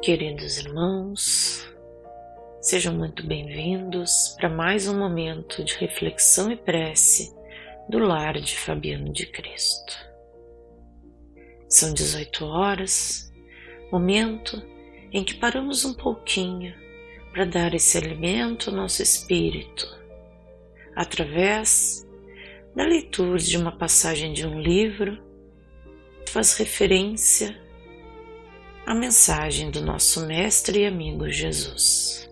Queridos irmãos, sejam muito bem-vindos para mais um momento de reflexão e prece do Lar de Fabiano de Cristo. São 18 horas, momento em que paramos um pouquinho para dar esse alimento ao nosso espírito, através da leitura de uma passagem de um livro que faz referência à mensagem do nosso Mestre e amigo Jesus.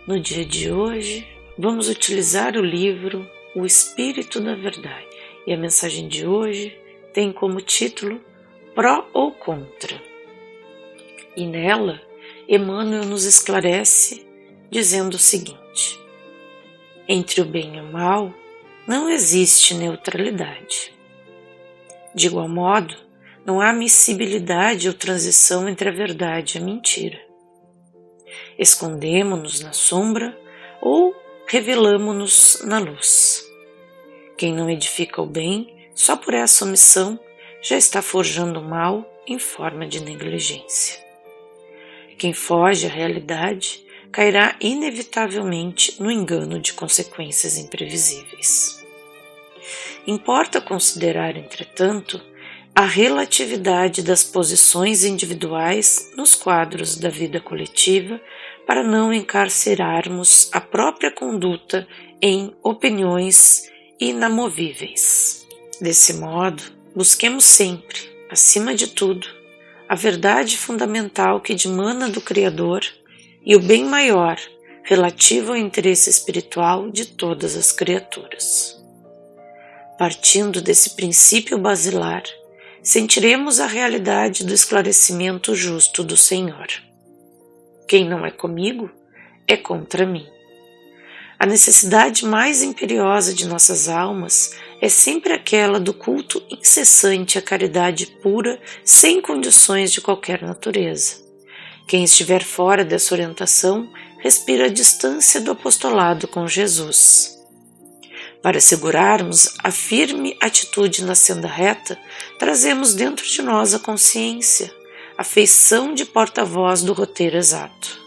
No dia de hoje, vamos utilizar o livro O Espírito da Verdade, e a mensagem de hoje tem como título Pró ou Contra. E nela, Emmanuel nos esclarece dizendo o seguinte: entre o bem e o mal não existe neutralidade. De igual modo, não há miscibilidade ou transição entre a verdade e a mentira. Escondemo-nos na sombra ou revelamo-nos na luz. Quem não edifica o bem, só por essa omissão, já está forjando o mal em forma de negligência. Quem foge à realidade cairá inevitavelmente no engano de consequências imprevisíveis. Importa considerar, entretanto, a relatividade das posições individuais nos quadros da vida coletiva para não encarcerarmos a própria conduta em opiniões inamovíveis. Desse modo, busquemos sempre, acima de tudo, a verdade fundamental que dimana do Criador e o bem maior relativo ao interesse espiritual de todas as criaturas. Partindo desse princípio basilar, sentiremos a realidade do esclarecimento justo do Senhor. Quem não é comigo, é contra mim. A necessidade mais imperiosa de nossas almas é sempre aquela do culto incessante à caridade pura, sem condições de qualquer natureza. Quem estiver fora dessa orientação, respira a distância do apostolado com Jesus. Para assegurarmos a firme atitude na senda reta, trazemos dentro de nós a consciência, a feição de porta-voz do roteiro exato.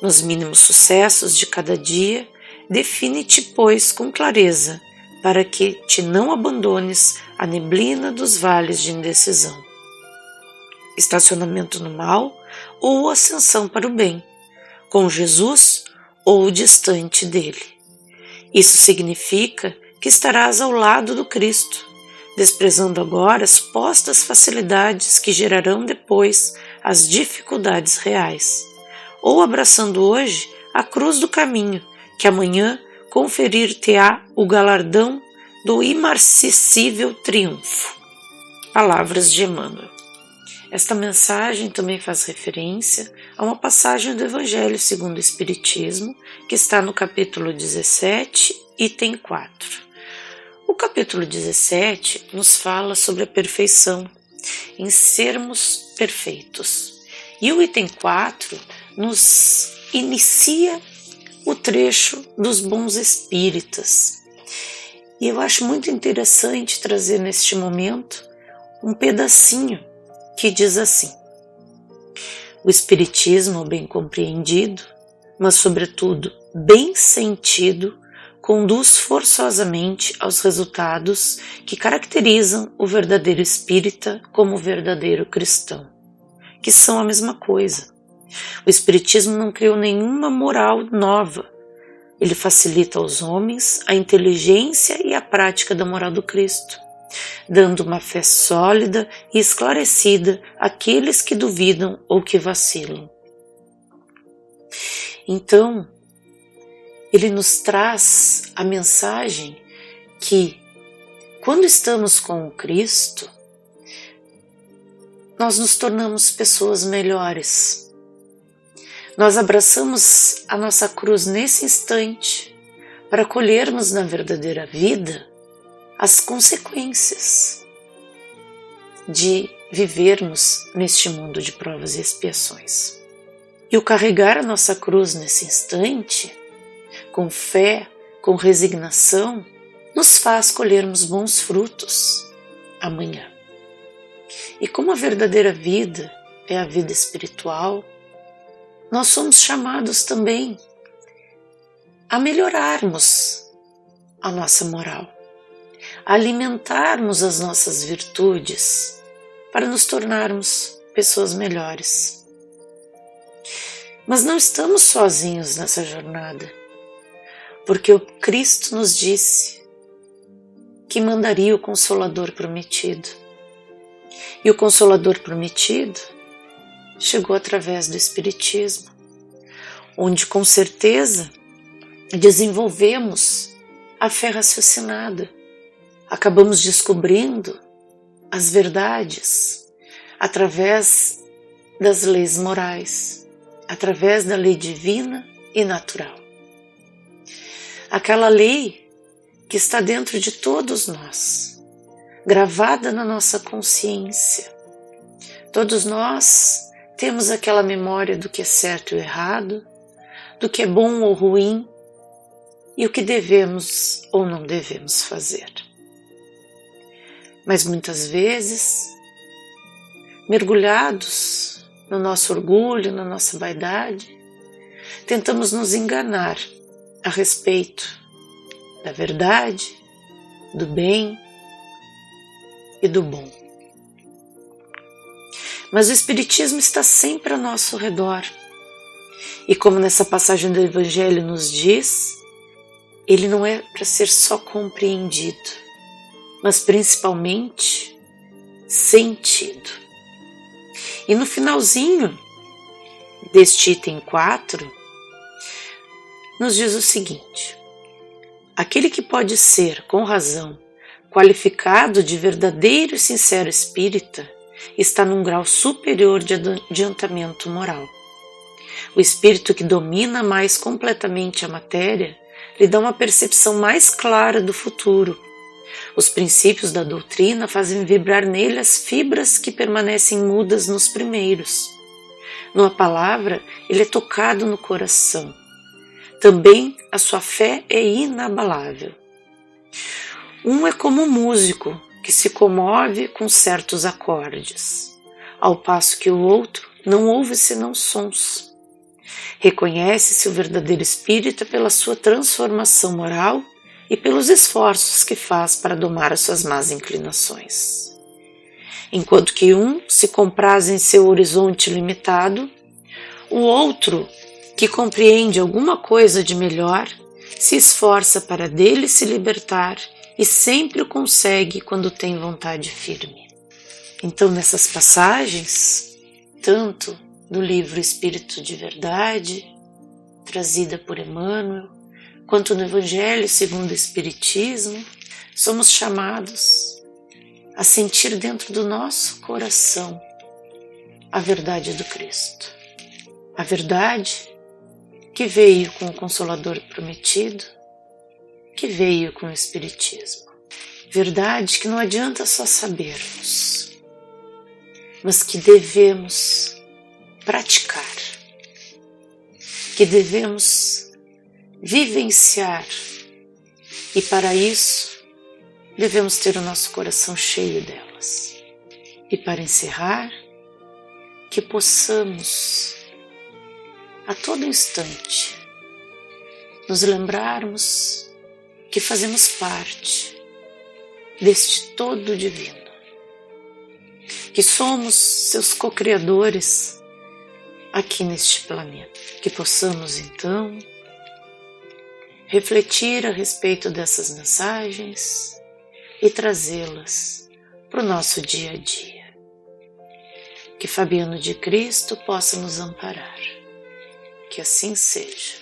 Nos mínimos sucessos de cada dia, define-te, pois, com clareza, para que te não abandones à neblina dos vales de indecisão. Estacionamento no mal ou ascensão para o bem, com Jesus ou distante dele. Isso significa que estarás ao lado do Cristo, desprezando agora as supostas facilidades que gerarão depois as dificuldades reais, ou abraçando hoje a cruz do caminho, que amanhã conferir-te-á o galardão do imarcessível triunfo. Palavras de Emmanuel. Esta mensagem também faz referência a uma passagem do Evangelho segundo o Espiritismo, que está no capítulo 17, item 4. O capítulo 17 nos fala sobre a perfeição, em sermos perfeitos. E o item 4 nos inicia o trecho dos bons espíritas. E eu acho muito interessante trazer neste momento um pedacinho que diz assim: o Espiritismo bem compreendido, mas sobretudo bem sentido, conduz forçosamente aos resultados que caracterizam o verdadeiro espírita como o verdadeiro cristão, que são a mesma coisa. O Espiritismo não criou nenhuma moral nova. Ele facilita aos homens a inteligência e a prática da moral do Cristo, dando uma fé sólida e esclarecida àqueles que duvidam ou que vacilam. Então, ele nos traz a mensagem que, quando estamos com o Cristo, nós nos tornamos pessoas melhores. Nós abraçamos a nossa cruz nesse instante para colhermos na verdadeira vida as consequências de vivermos neste mundo de provas e expiações. E o carregar a nossa cruz nesse instante, com fé, com resignação, nos faz colhermos bons frutos amanhã. E como a verdadeira vida é a vida espiritual, nós somos chamados também a melhorarmos a nossa moral, a alimentarmos as nossas virtudes para nos tornarmos pessoas melhores. Mas não estamos sozinhos nessa jornada, porque o Cristo nos disse que mandaria o Consolador prometido. E o Consolador prometido chegou através do Espiritismo, onde com certeza desenvolvemos a fé raciocinada. Acabamos descobrindo as verdades através das leis morais, através da lei divina e natural. Aquela lei que está dentro de todos nós, gravada na nossa consciência. Todos nós temos aquela memória do que é certo e errado, do que é bom ou ruim e o que devemos ou não devemos fazer. Mas muitas vezes, mergulhados no nosso orgulho, na nossa vaidade, tentamos nos enganar a respeito da verdade, do bem e do bom. Mas o Espiritismo está sempre ao nosso redor. E como nessa passagem do Evangelho nos diz, ele não é para ser só compreendido, mas principalmente sentido. E no finalzinho deste item 4, nos diz o seguinte: aquele que pode ser, com razão, qualificado de verdadeiro e sincero espírita, está num grau superior de adiantamento moral. O espírito que domina mais completamente a matéria lhe dá uma percepção mais clara do futuro. Os princípios da doutrina fazem vibrar nele as fibras que permanecem mudas nos primeiros. Numa palavra, ele é tocado no coração. Também a sua fé é inabalável. Um é como um músico que se comove com certos acordes, ao passo que o outro não ouve senão sons. Reconhece-se o verdadeiro espírita pela sua transformação moral e pelos esforços que faz para domar as suas más inclinações. Enquanto que um se compraz em seu horizonte limitado, o outro, que compreende alguma coisa de melhor, se esforça para dele se libertar e sempre o consegue quando tem vontade firme. Então, nessas passagens, tanto do livro Espírito de Verdade, trazida por Emmanuel, quanto no Evangelho segundo o Espiritismo, somos chamados a sentir dentro do nosso coração a verdade do Cristo. A verdade que veio com o Consolador prometido, que veio com o Espiritismo. Verdade que não adianta só sabermos, mas que devemos praticar, que devemos vivenciar, e para isso devemos ter o nosso coração cheio delas. E para encerrar, que possamos a todo instante nos lembrarmos que fazemos parte deste todo divino, que somos seus co-criadores aqui neste planeta, que possamos então refletir a respeito dessas mensagens e trazê-las para o nosso dia a dia. Que Fabiano de Cristo possa nos amparar. Que assim seja.